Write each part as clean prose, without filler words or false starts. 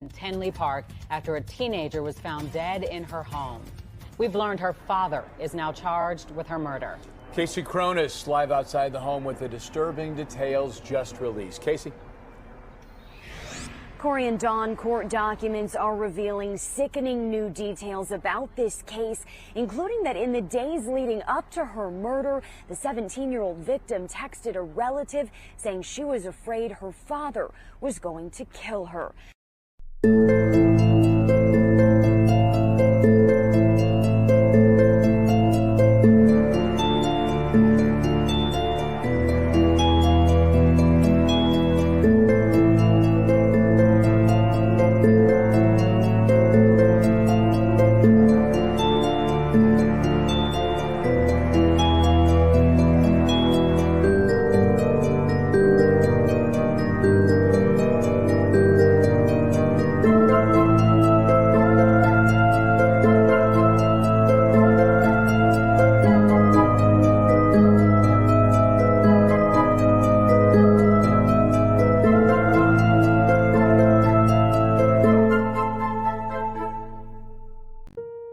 in Tinley Park after a teenager was found dead in her home. We've learned her father is now charged with her murder. Casey Cronus live outside the home with the disturbing details just released. Casey? Corey and Dawn, court documents are revealing sickening new details about this case, including that in the days leading up to her murder, the 17-year-old victim texted a relative saying she was afraid her father was going to kill her.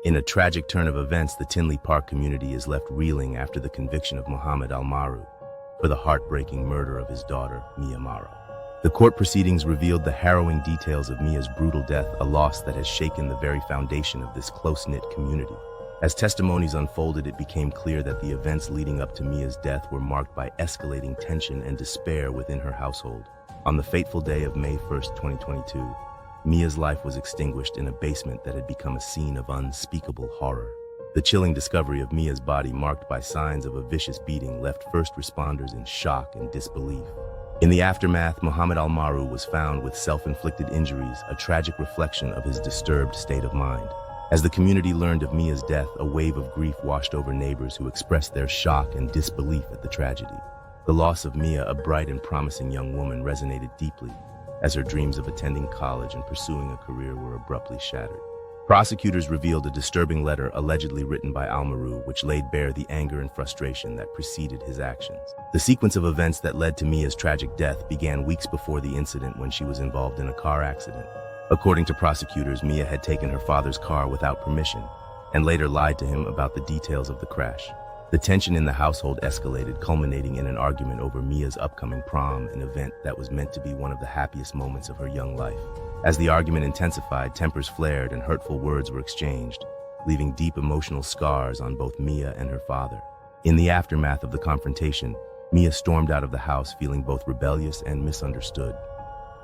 In a tragic turn of events, the Tinley Park community is left reeling after the conviction of Mohamed Almaru for the heartbreaking murder of his daughter, Mia Mauro. The court proceedings revealed the harrowing details of Mia's brutal death, a loss that has shaken the very foundation of this close-knit community. As testimonies unfolded, it became clear that the events leading up to Mia's death were marked by escalating tension and despair within her household. On the fateful day of May 1st, 2022, Mia's life was extinguished in a basement that had become a scene of unspeakable horror. The chilling discovery of Mia's body, marked by signs of a vicious beating, left first responders in shock and disbelief. In the aftermath, Mohamed Almaru was found with self-inflicted injuries, a tragic reflection of his disturbed state of mind. As the community learned of Mia's death, a wave of grief washed over neighbors who expressed their shock and disbelief at the tragedy. The loss of Mia, a bright and promising young woman, resonated deeply, as her dreams of attending college and pursuing a career were abruptly shattered. Prosecutors revealed a disturbing letter allegedly written by Almaru, which laid bare the anger and frustration that preceded his actions. The sequence of events that led to Mia's tragic death began weeks before the incident, when she was involved in a car accident. According to prosecutors, Mia had taken her father's car without permission and later lied to him about the details of the crash. The tension in the household escalated, culminating in an argument over Mia's upcoming prom, an event that was meant to be one of the happiest moments of her young life. As the argument intensified, tempers flared and hurtful words were exchanged, leaving deep emotional scars on both Mia and her father. In the aftermath of the confrontation, Mia stormed out of the house feeling both rebellious and misunderstood,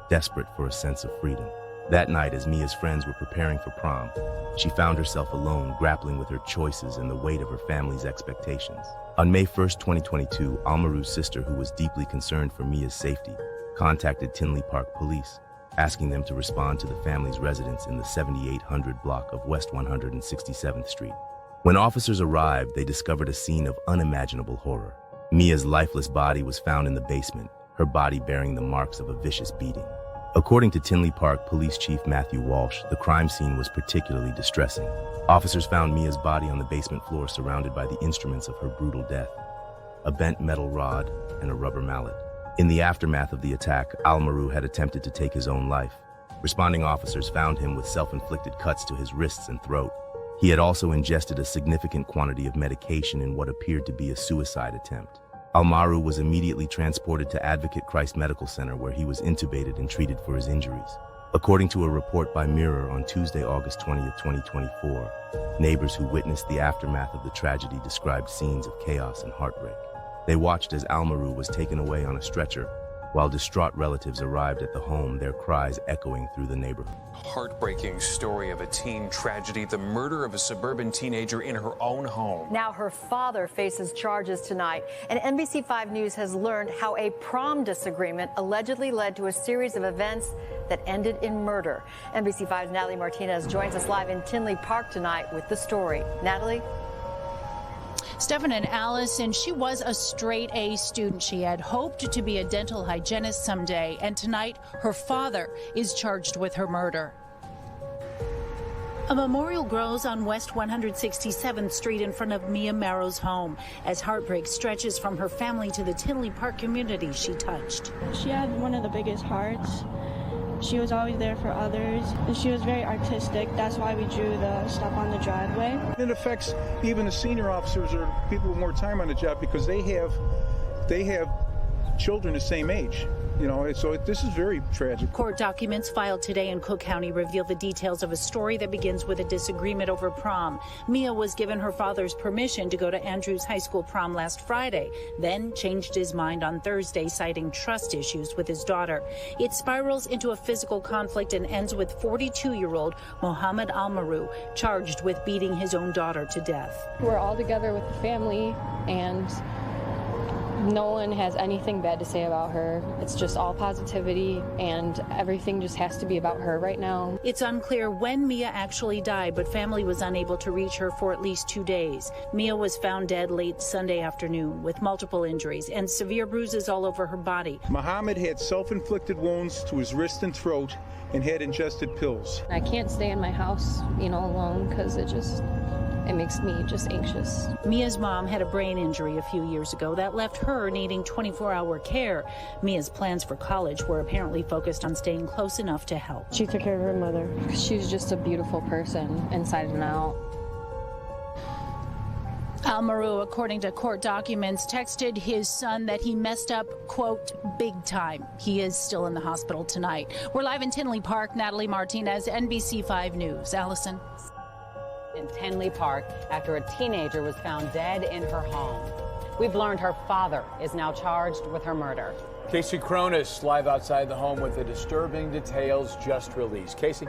desperate for a sense of freedom. That night, as Mia's friends were preparing for prom, she found herself alone, grappling with her choices and the weight of her family's expectations. On May 1st, 2022, Almaru's sister, who was deeply concerned for Mia's safety, contacted Tinley Park Police, asking them to respond to the family's residence in the 7800 block of West 167th Street. When officers arrived, they discovered a scene of unimaginable horror. Mia's lifeless body was found in the basement, her body bearing the marks of a vicious beating. According to Tinley Park Police Chief Matthew Walsh, the crime scene was particularly distressing. Officers found Mia's body on the basement floor, surrounded by the instruments of her brutal death: a bent metal rod and a rubber mallet. In the aftermath of the attack, Almaru had attempted to take his own life. Responding officers found him with self-inflicted cuts to his wrists and throat. He had also ingested a significant quantity of medication in what appeared to be a suicide attempt. Almaru was immediately transported to Advocate Christ Medical Center, where he was intubated and treated for his injuries. According to a report by Mirror on Tuesday, August 20th, 2024, neighbors who witnessed the aftermath of the tragedy described scenes of chaos and heartbreak. They watched as Almaru was taken away on a stretcher, while distraught relatives arrived at the home, their cries echoing through the neighborhood. Heartbreaking story of a teen tragedy, the murder of a suburban teenager in her own home. Now her father faces charges tonight, and NBC5 News has learned how a prom disagreement allegedly led to a series of events that ended in murder. NBC5's Natalie Martinez joins us live in Tinley Park tonight with the story. Natalie? Stefan and Allison, she was a straight-A student. She had hoped to be a dental hygienist someday, and tonight her father is charged with her murder. A memorial grows on West 167th Street in front of Mia Mauro's home as heartbreak stretches from her family to the Tinley Park community she touched. She had one of the biggest hearts. She was always there for others, and she was very artistic. That's why we drew the stuff on the driveway. It affects even the senior officers or people with more time on the job because they have children the same age. You know, so this is very tragic. Court documents filed today in Cook County reveal the details of a story that begins with a disagreement over prom. Mia was given her father's permission to go to Andrews High School prom last Friday, then changed his mind on Thursday, citing trust issues with his daughter. It spirals into a physical conflict and ends with 42-year-old Mohammed Almaru charged with beating his own daughter to death. We're all together with the family, and no one has anything bad to say about her. It's just all positivity, and everything just has to be about her right now. It's unclear when Mia actually died, but family was unable to reach her for at least 2 days. Mia was found dead late Sunday afternoon with multiple injuries and severe bruises all over her body. Mohammed had self-inflicted wounds to his wrist and throat and had ingested pills. I can't stay in my house, alone, because it makes me just anxious. Mia's mom had a brain injury a few years ago that left her needing 24-hour care. Mia's plans for college were apparently focused on staying close enough to help. She took care of her mother. She's just a beautiful person inside and out. Almaru, according to court documents, texted his son that he messed up, quote, big time. He is still in the hospital tonight. We're live in Tinley Park. Natalie Martinez, NBC 5 News. Allison. In Tinley Park after a teenager was found dead in her home. We've learned her father is now charged with her murder. Casey Cronus live outside the home with the disturbing details just released. Casey?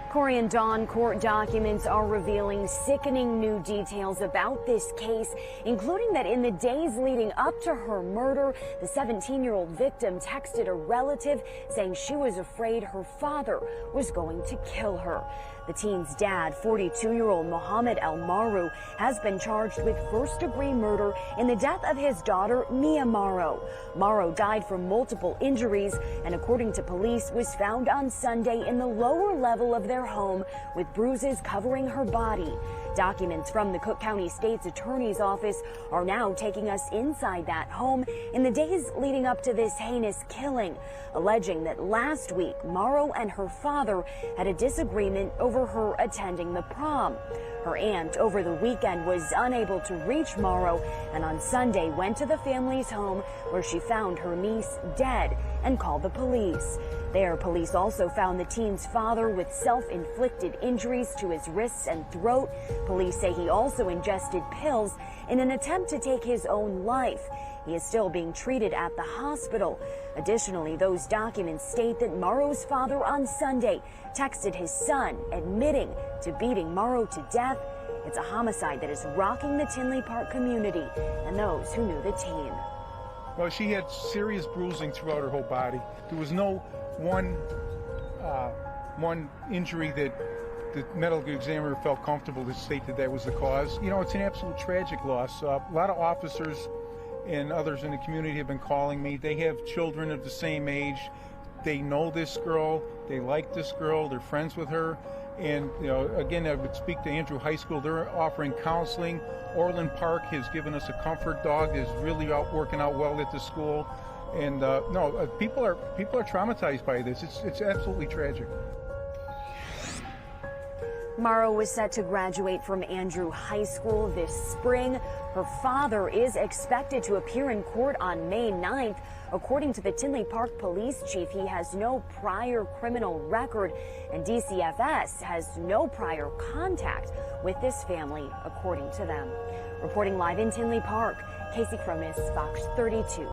Corey and Dawn, court documents are revealing sickening new details about this case, including that in the days leading up to her murder, the 17-year-old victim texted a relative saying she was afraid her father was going to kill her. The teen's dad, 42-year-old Mohammed Almaru, has been charged with first-degree murder in the death of his daughter, Mia Morrow. Morrow died from multiple injuries and, according to police, was found on Sunday in the lower level of their home with bruises covering her body. Documents from the Cook County State's Attorney's Office are now taking us inside that home in the days leading up to this heinous killing, alleging that last week Morrow and her father had a disagreement over her attending the prom. Her aunt over the weekend was unable to reach Morrow and on Sunday went to the family's home where she found her niece dead and called the police. There, police also found the teen's father with self-inflicted injuries to his wrists and throat. Police say he also ingested pills in an attempt to take his own life. He is still being treated at the hospital. Additionally, those documents state that Morrow's father on Sunday texted his son admitting to beating Morrow to death. It's a homicide that is rocking the Tinley Park community and those who knew the teen. Well, she had serious bruising throughout her whole body. There was no one injury that the medical examiner felt comfortable to state that was the cause. It's an absolute tragic loss. A lot of officers and others in the community have been calling me. They have children of the same age. They know this girl. They like this girl. They're friends with her. And, again, I would speak to Andrew High School. They're offering counseling. Orland Park has given us a comfort dog. Is really working out well at the school. And people are traumatized by this. It's absolutely tragic. Morrow was set to graduate from Andrew High School this spring. Her father is expected to appear in court on May 9th. According to the Tinley Park police chief, he has no prior criminal record, and DCFS has no prior contact with this family, according to them. Reporting live in Tinley Park, Casey Cronus, Fox 32.